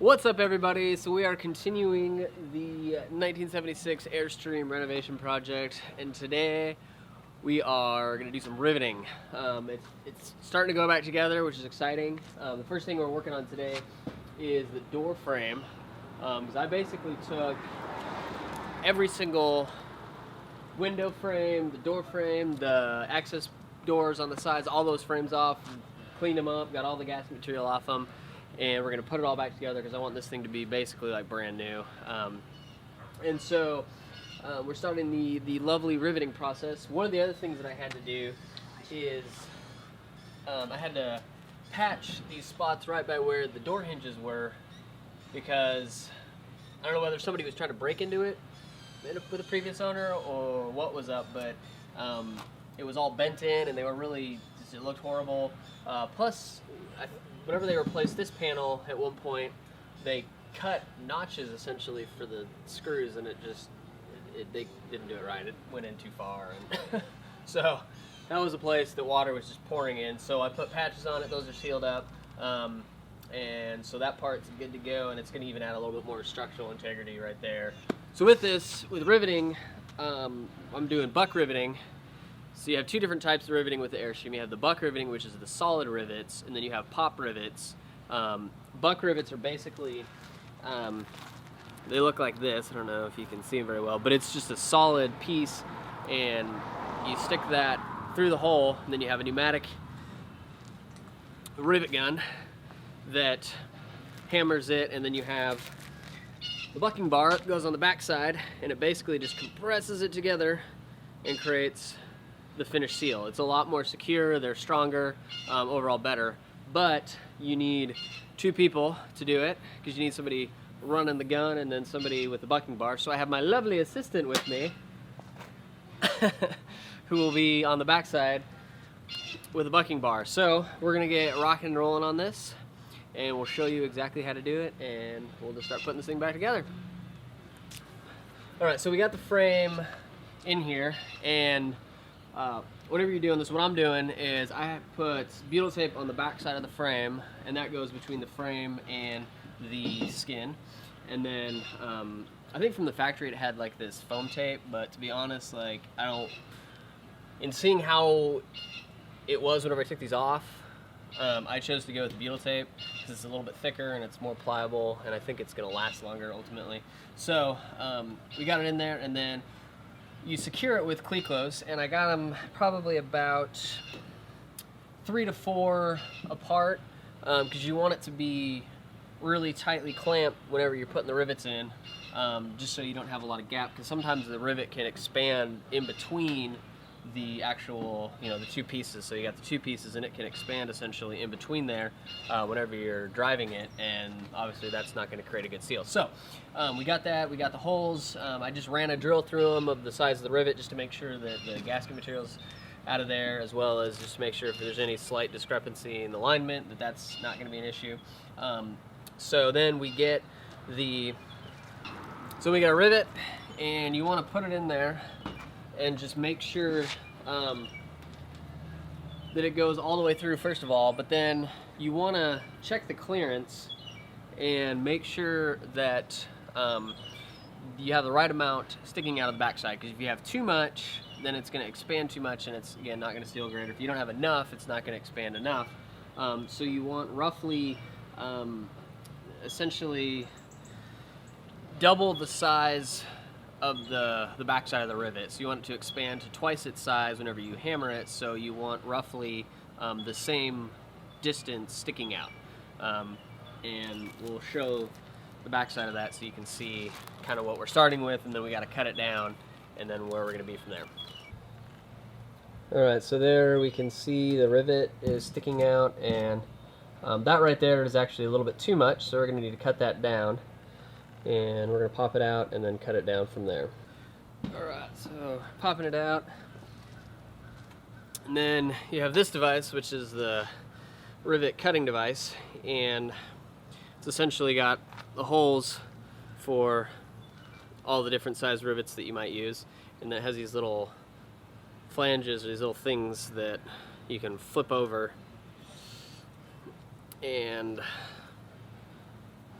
What's up, everybody? So we are continuing the 1976 Airstream renovation project, and today we are going to do some riveting. It's starting to go back together, which is exciting. The first thing we're working on today is the door frame, because I basically took every single window frame, the door frame, the access doors on the sides, all those frames off, cleaned them up, got all the gas material off them, and we're going to put it all back together because I want this thing to be basically like brand new. And so we're starting the lovely riveting process. One of the other things that I had to do is I had to patch these spots right by where the door hinges were, because I don't know whether somebody was trying to break into it with a previous owner or what was up, but it was all bent in and they were really, it looked horrible. Plus, whenever they replaced this panel at one point, they cut notches essentially for the screws, and they didn't do it right. It went in too far, and so that was a place that water was just pouring in. So I put patches on it; those are sealed up, and so that part's good to go, and it's going to even add a little bit more structural integrity right there. So with riveting, I'm doing buck riveting. So you have two different types of riveting with the Airstream. You have the buck riveting, which is the solid rivets, and then you have pop rivets. Buck rivets are basically, they look like this. I don't know if you can see them very well, but it's just a solid piece, and you stick that through the hole, and then you have a pneumatic rivet gun that hammers it, and then you have the bucking bar that goes on the back side, and it basically just compresses it together and creates the finished seal. It's a lot more secure, they're stronger, overall better, but you need two people to do it because you need somebody running the gun and then somebody with the bucking bar. So I have my lovely assistant with me who will be on the backside with a bucking bar. So we're gonna get rocking and rolling on this, and we'll show you exactly how to do it, and we'll just start putting this thing back together. All right, so we got the frame in here, and whatever you're doing, what I'm doing is I put butyl tape on the back side of the frame, and that goes between the frame and the skin. And then I think from the factory it had like this foam tape, but to be honest, like in seeing how it was whenever I took these off, I chose to go with the butyl tape because it's a little bit thicker and it's more pliable, and I think it's gonna last longer ultimately. So we got it in there, and then you secure it with cleat-close, and I got them probably about 3 to 4 apart, because you want it to be really tightly clamped whenever you're putting the rivets in, just so you don't have a lot of gap, because sometimes the rivet can expand in between the actual, the two pieces. So you got the two pieces, and it can expand essentially in between there whenever you're driving it, and obviously that's not going to create a good seal. So we got that, we got the holes. I just ran a drill through them of the size of the rivet just to make sure that the gasket material's out of there, as well as just to make sure if there's any slight discrepancy in the alignment that's not going to be an issue. So then we get we got a rivet, and you want to put it in there and just make sure that it goes all the way through first of all, but then you want to check the clearance and make sure that you have the right amount sticking out of the backside, because if you have too much, then it's going to expand too much, and it's again not going to seal great. If you don't have enough, it's not going to expand enough. So you want roughly essentially double the size of the backside of the rivet. So you want it to expand to twice its size whenever you hammer it, so you want roughly the same distance sticking out. And we'll show the backside of that so you can see kind of what we're starting with, and then we got to cut it down, and then where we're going to be from there. Alright, so there we can see the rivet is sticking out, and that right there is actually a little bit too much, so we're going to need to cut that down. And we're going to pop it out and then cut it down from there. Alright, so popping it out. And then you have this device, which is the rivet cutting device, and it's essentially got the holes for all the different size rivets that you might use, and it has these little flanges, or these little things that you can flip over and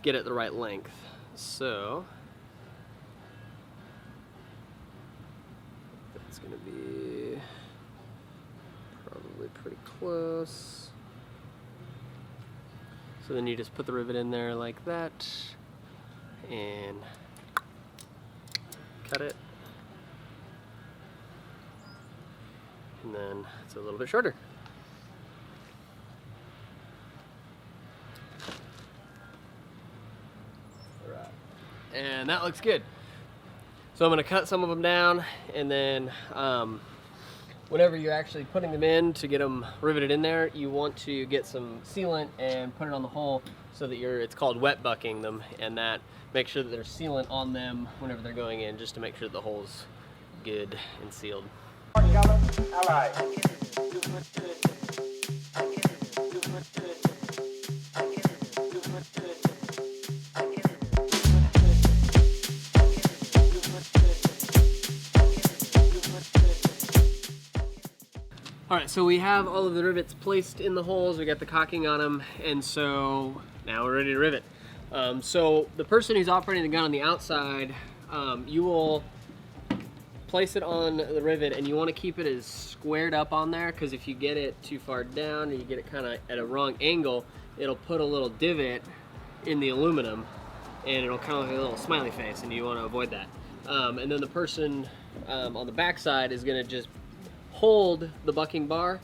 get it the right length. So that's gonna be probably pretty close. So then you just put the rivet in there like that and cut it. And then it's a little bit shorter. All right. And that looks good. So I'm going to cut some of them down, and then whenever you're actually putting them in to get them riveted in there, you want to get some sealant and put it on the hole so that it's called wet bucking them, and that make sure that there's sealant on them whenever they're going in, just to make sure the hole's good and sealed. Alright, so we have all of the rivets placed in the holes, we got the caulking on them, and so now we're ready to rivet. So the person who's operating the gun on the outside, you will place it on the rivet, and you want to keep it as squared up on there, because if you get it too far down or you get it kind of at a wrong angle, it'll put a little divot in the aluminum and it'll kind of look like a little smiley face, and you want to avoid that. And then the person on the back side is going to just hold the bucking bar.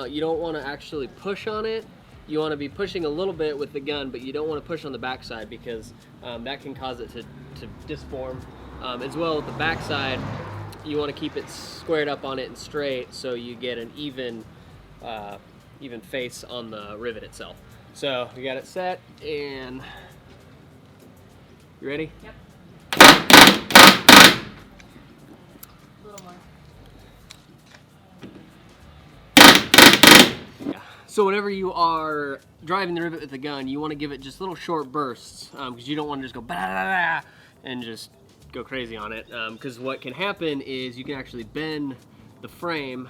You don't want to actually push on it. You want to be pushing a little bit with the gun, but you don't want to push on the back side, because that can cause it to disform. As well with the back side, you want to keep it squared up on it and straight, so you get an even face on the rivet itself. So we got it set, and you ready? Yep. A little more. Yeah. So whenever you are driving the rivet with the gun, you want to give it just little short bursts, because you don't want to just go bah, and just go crazy on it, because what can happen is you can actually bend the frame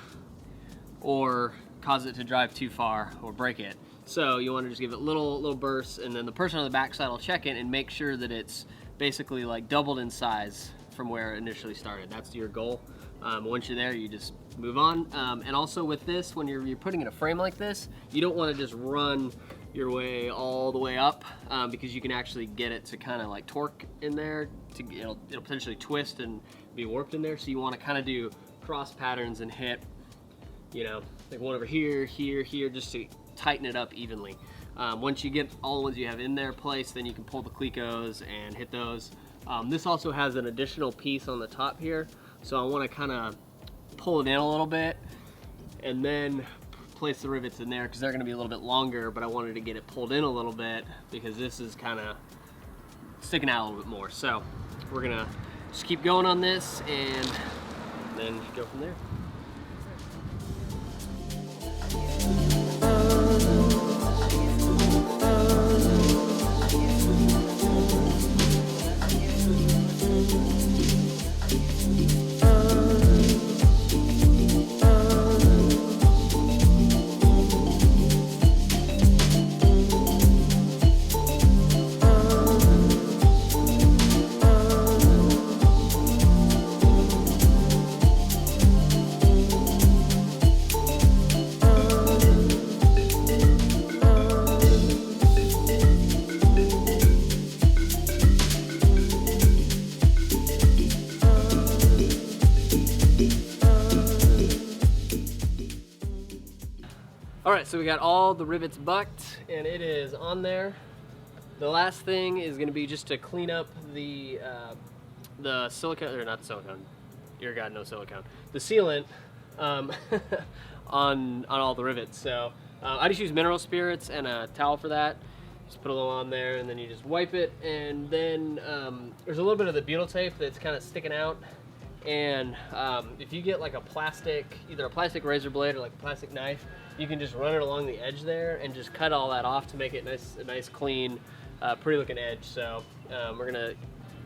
or cause it to drive too far or break it. So you want to just give it little bursts, and then the person on the back side will check it and make sure that it's basically like doubled in size from where it initially started. That's your goal. Once you're there, you just move on. And also with this, when you're putting in a frame like this, you don't want to just run your way all the way up, because you can actually get it to kind of like torque in there. It'll potentially twist and be warped in there. So you want to kind of do cross patterns and hit, like one over here, here, just to tighten it up evenly. Once you get all the ones you have in their place, then you can pull the clecos and hit those. This also has an additional piece on the top here, so I want to kind of pull it in a little bit and then place the rivets in there, because they're going to be a little bit longer, but I wanted to get it pulled in a little bit because this is kind of sticking out a little bit more. So we're going to just keep going on this and then go from there. Alright, so we got all the rivets bucked and it is on there. The last thing is going to be just to clean up the silicone, or not silicone, dear God, no silicone, the sealant on all the rivets. So I just use mineral spirits and a towel for that. Just put a little on there and then you just wipe it, and then there's a little bit of the butyl tape that's kind of sticking out. And if you get like a plastic, either a plastic razor blade or like a plastic knife, you can just run it along the edge there and just cut all that off to make it a nice clean, pretty looking edge. So we're gonna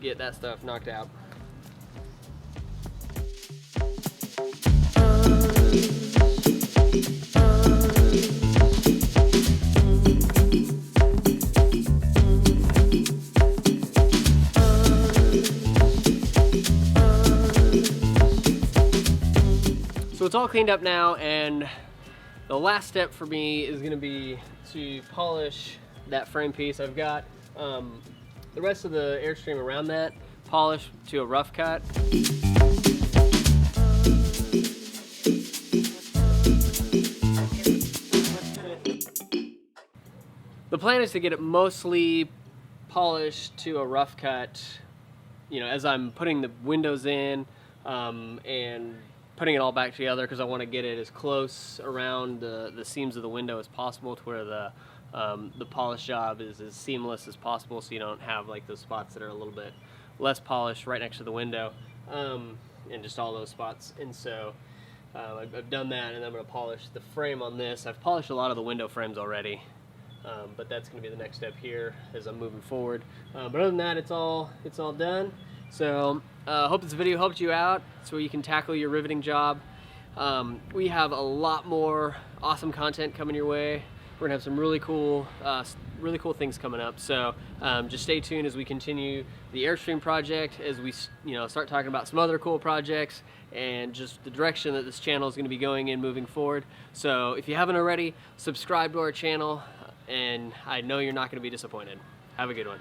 get that stuff knocked out. it's all cleaned up now, and the last step for me is going to be to polish that frame piece. I've got the rest of the Airstream around that polished to a rough cut. The plan is to get it mostly polished to a rough cut, you know, as I'm putting the windows in and putting it all back together, because I want to get it as close around the seams of the window as possible to where the polish job is as seamless as possible, so you don't have like those spots that are a little bit less polished right next to the window, and just all those spots. And so I've done that, and I'm going to polish the frame on this. I've polished a lot of the window frames already, but that's going to be the next step here as I'm moving forward. But other than that, it's all done. So hope this video helped you out so you can tackle your riveting job. We have a lot more awesome content coming your way. We're gonna have some really cool things coming up. So just stay tuned as we continue the Airstream project, as we start talking about some other cool projects and just the direction that this channel is going to be going in moving forward. So if you haven't already, subscribe to our channel, and I know you're not going to be disappointed. Have a good one.